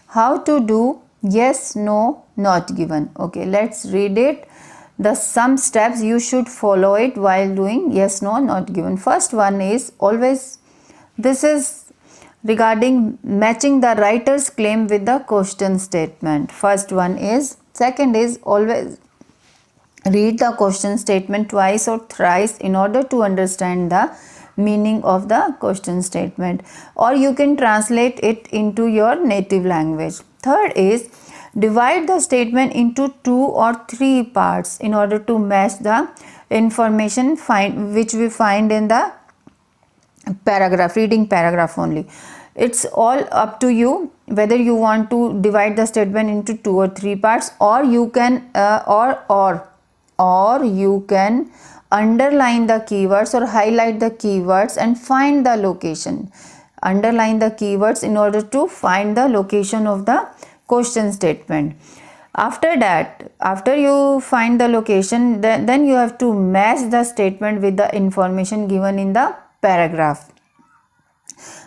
how to do yes, no, not given. Okay, let's read it. The some steps you should follow it while doing yes, no, not given. First one is always, this is regarding matching the writer's claim with the question statement. First one is, second is always read the question statement twice or thrice in order to understand the meaning of the question statement, or you can translate it into your native language. Third is divide the statement into 2 or 3 parts in order to match the information which we find in the paragraph, reading paragraph only. It's all up to you whether you want to divide the statement into 2 or 3 parts, or you can or you can underline the keywords or highlight the keywords and find the location. Underline the keywords in order to find the location of the question statement. After that, after you find the location, then you have to match the statement with the information given in the paragraph.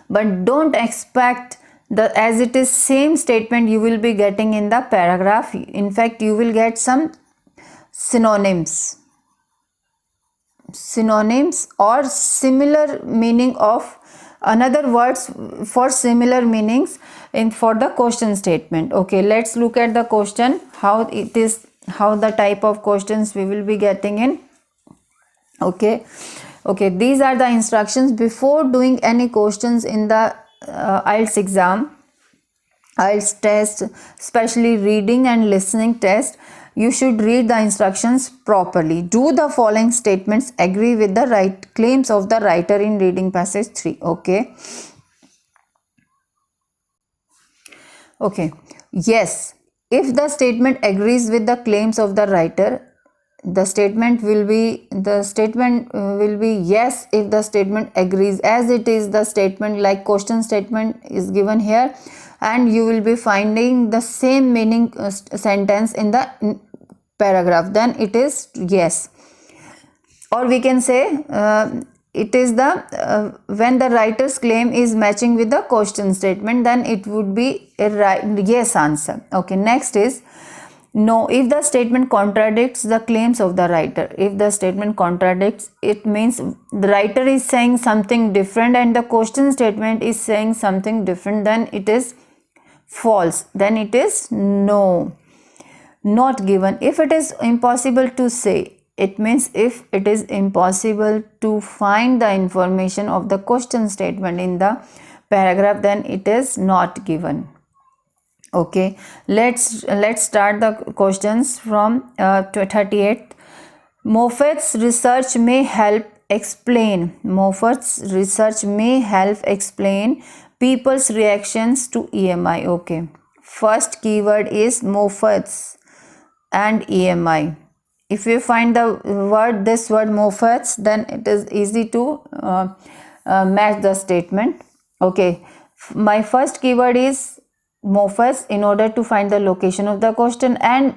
But don't expect the as it is same statement you will be getting in the paragraph. In fact, you will get some synonyms or similar meaning of another words for similar meanings in for the question statement. Okay, let's look at the question, how it is, how the type of questions we will be getting in. Okay, these are the instructions before doing any questions in the IELTS exam, IELTS test, especially reading and listening test. You should read the instructions properly. Do the following statements agree with the right claims of the writer in reading passage 3. Okay, yes, if the statement agrees with the claims of the writer, the statement will be yes if the statement agrees, as it is the statement like question statement is given here, and you will be finding the same meaning sentence in the paragraph, then it is yes. Or we can say it is the when the writer's claim is matching with the question statement, then it would be a yes answer. Okay, next is no, if the statement contradicts the claims of the writer. If the statement contradicts, it means the writer is saying something different and the question statement is saying something different, then it is false. Then it is no. Not given, if it is impossible to say, it means if it is impossible to find the information of the question statement in the paragraph, then it is not given. Okay, let's start the questions from 38. Moffat's research may help explain people's reactions to EMI. Okay, first keyword is Moffat's and EMI. If you find this word Moffat's, then it is easy to match the statement. Okay, my first keyword is Moffat's in order to find the location of the question, and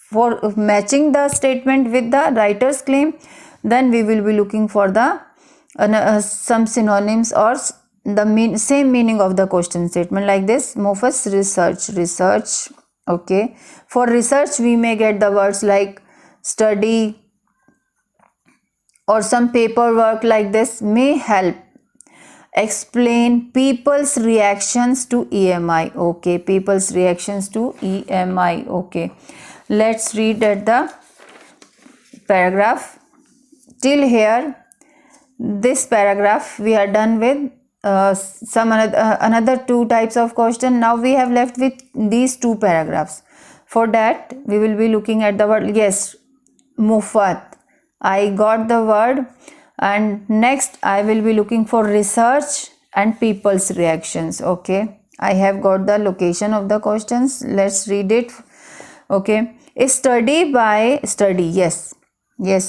for matching the statement with the writer's claim, then we will be looking for the some synonyms or the same meaning of the question statement, like this Moffat's research. Okay, for research we may get the words like study or some paperwork, like this may help explain people's reactions to EMI. Okay, people's reactions to EMI. Okay, let's read at the paragraph. Till here, this paragraph we are done with some another 2 types of question. Now we have left with these 2 paragraphs. For that we will be looking at the word, yes, Moffat, I got the word, and next I will be looking for research and people's reactions. Okay, I have got the location of the questions. Let's read it. Okay, a study by study. Yes,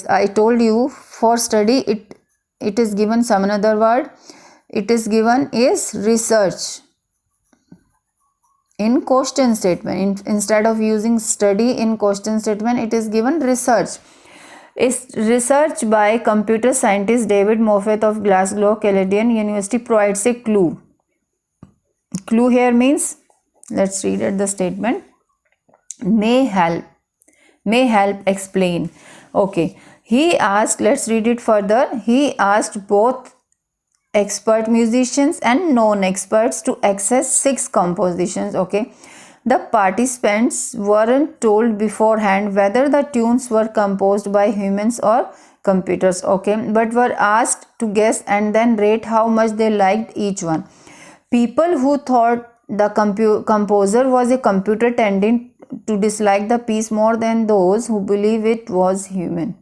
I told you for study it is given some another word. It is given is research in question statement. Instead of using study in question statement, it is given research. Is research by computer scientist David Moffat of Glasgow Canadian University provides a clue. Clue here means Let's read it, the statement. May help explain. Okay, he asked, let's read it further. He asked both expert musicians and non-experts to access 6 compositions. Okay, the participants weren't told beforehand whether the tunes were composed by humans or computers, okay, but were asked to guess and then rate how much they liked each one. People who thought the composer was a computer tended to dislike the piece more than those who believe it was human.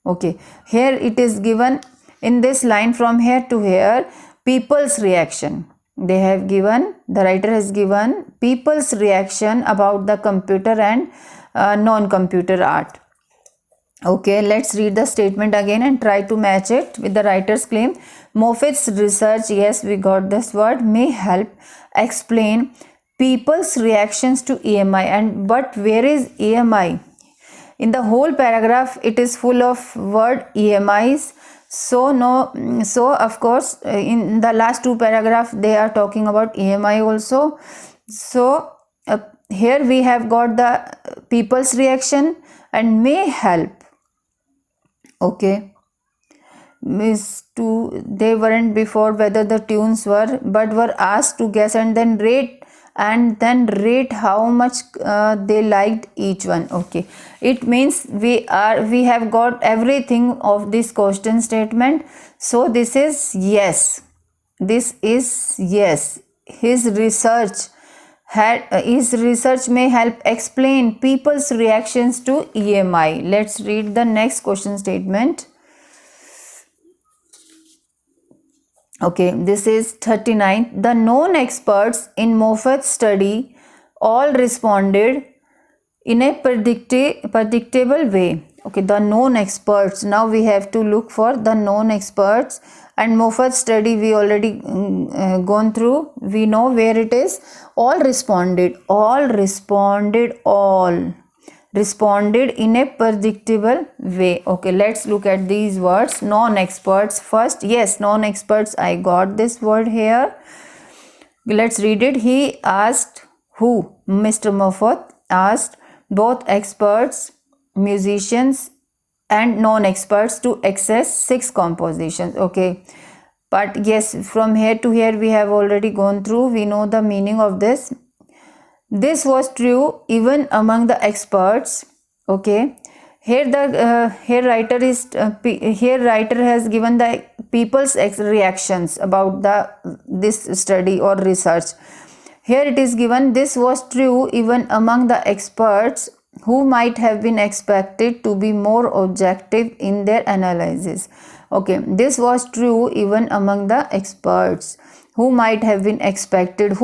Okay, here it is given in this line from here to here, people's reaction. They have given, the writer has given people's reaction about the computer and non-computer art. Okay, let's read the statement again and try to match it with the writer's claim. Moffat's research, yes, we got this word, may help explain people's reactions to EMI. And but where is EMI? In the whole paragraph, it is full of word EMIs. So of course, in the last 2 paragraphs, they are talking about EMI also. So here we have got the people's reaction and may help. Okay, means to they weren't before whether the tunes were, but were asked to guess and then rate how much they liked each one. Okay, it means we have got everything of this question statement. So this is yes, his research may help explain people's reactions to EMI. Let's read the next question statement. Okay, this is 39. The known experts in Moffat's study all responded in a predictable way. Okay, the known experts. Now we have to look for the known experts. And Moffat's study we already gone through. We know where it is. All responded in a predictable way. Okay, let's look at these words. Non-experts first. Yes, non-experts, I got this word here. Let's read it. He asked who? Mr. Moffat asked both experts, musicians and non-experts to access 6 compositions. Okay, but yes, from here to here we have already gone through. We know the meaning of this. This was true even among the experts. Okay, here the writer has given the people's reactions about this study or research. Here it is given, this was true even among the experts who might have been expected to be more objective in their analysis. Okay, this was true even among the experts who might have been expected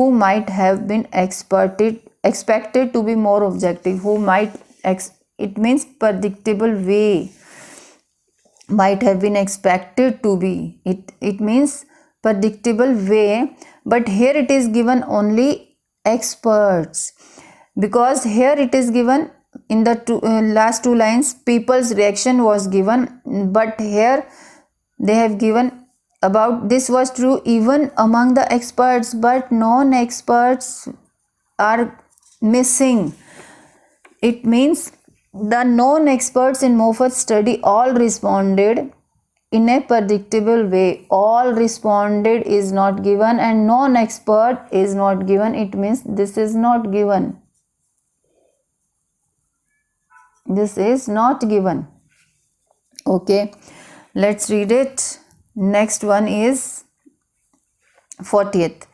to be more objective. It means predictable way. Might have been expected to be. It means predictable way, but here it is given only experts, because here it is given in the last 2 lines people's reaction was given, but here they have given about this was true even among the experts, but non-experts are missing. It means the non-experts in Moffat's study all responded in a predictable way. All responded is not given and non-expert is not given. It means this is not given. This is not given. Okay, let's read it. Next one is 40th.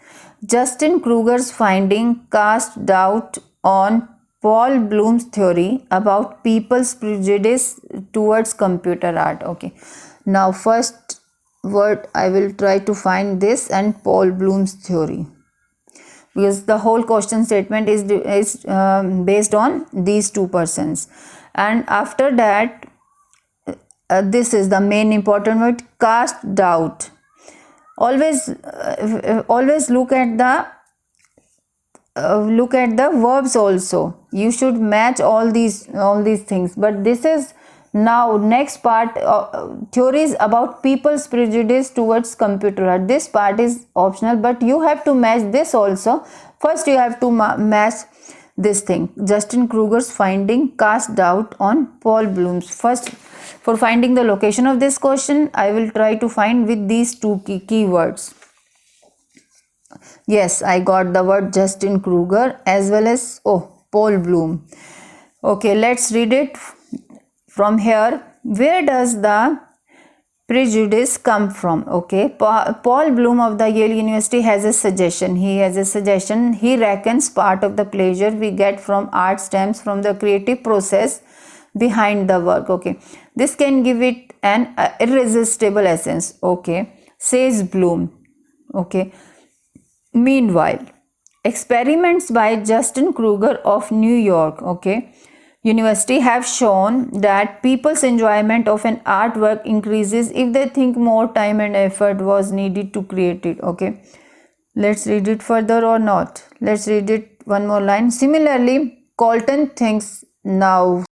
Justin Kruger's finding cast doubt on Paul Bloom's theory about people's prejudice towards computer art. Okay, now first word I will try to find this and Paul Bloom's theory, because the whole question statement is based on these 2 persons. And after that, this is the main important word, cast doubt. Always look at the verbs also. You should match all these things, but this is Now next part, theories about people's prejudice towards computer art. This part is optional, but you have to match this also. First you have to match this thing. Justin Kruger's finding cast doubt on Paul Bloom's. First, for finding the location of this question, I will try to find with these two keywords. Yes, I got the word Justin Kruger as well as Paul Bloom. Okay, let's read it from here. Where does the prejudice come from? Okay, Paul Bloom of the Yale University has a suggestion. He reckons part of the pleasure we get from art stems from the creative process behind the work. Okay, this can give it an irresistible essence. Okay, says Bloom. Okay, meanwhile, experiments by Justin Kruger of New York, University have shown that people's enjoyment of an artwork increases if they think more time and effort was needed to create it. Okay, let's read it further or not. Let's read it one more line. Similarly, Colton thinks now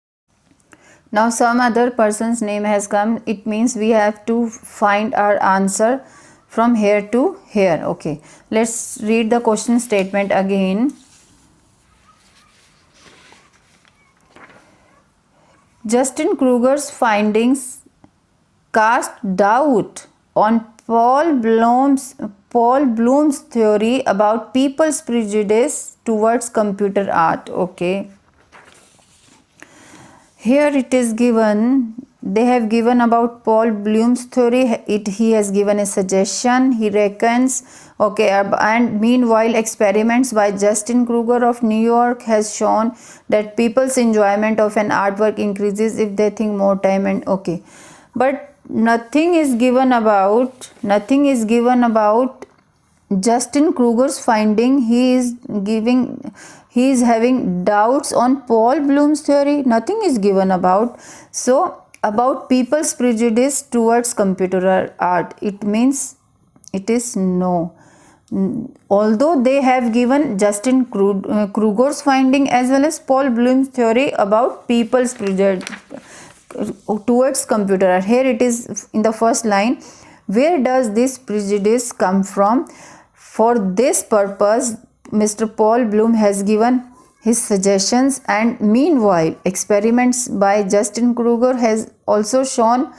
some other person's name has come. It means we have to find our answer from here to here. Okay, let's read the question statement again. Justin Kruger's findings cast doubt on Paul Bloom's theory about people's prejudice towards computer art. Okay, here it is given. They have given about Paul Bloom's theory. He has given a suggestion. He reckons. Okay, and meanwhile, experiments by Justin Kruger of New York has shown that people's enjoyment of an artwork increases if they think more time and okay, but nothing is given about Justin Kruger's finding. He is having doubts on Paul Bloom's theory. Nothing is given about. So about people's prejudice towards computer art, it means it is no. Although they have given Justin Kruger's finding as well as Paul Bloom's theory about people's prejudice towards computer art. Here it is in the first line. Where does this prejudice come from? For this purpose, Mr. Paul Bloom has given his suggestions, and meanwhile experiments by Justin Kruger has also shown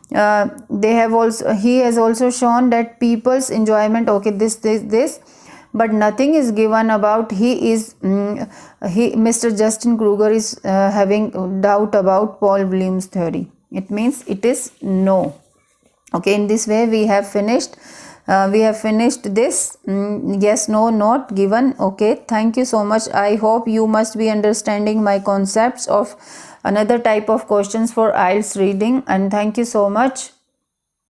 he has also shown that people's enjoyment, okay, this, but nothing is given about Mr. Justin Kruger is having doubt about Paul Bloom's theory. It means it is no. Okay, in this way we have finished this. Yes, no, not given. Okay, thank you so much. I hope you must be understanding my concepts of another type of questions for IELTS reading, and thank you so much.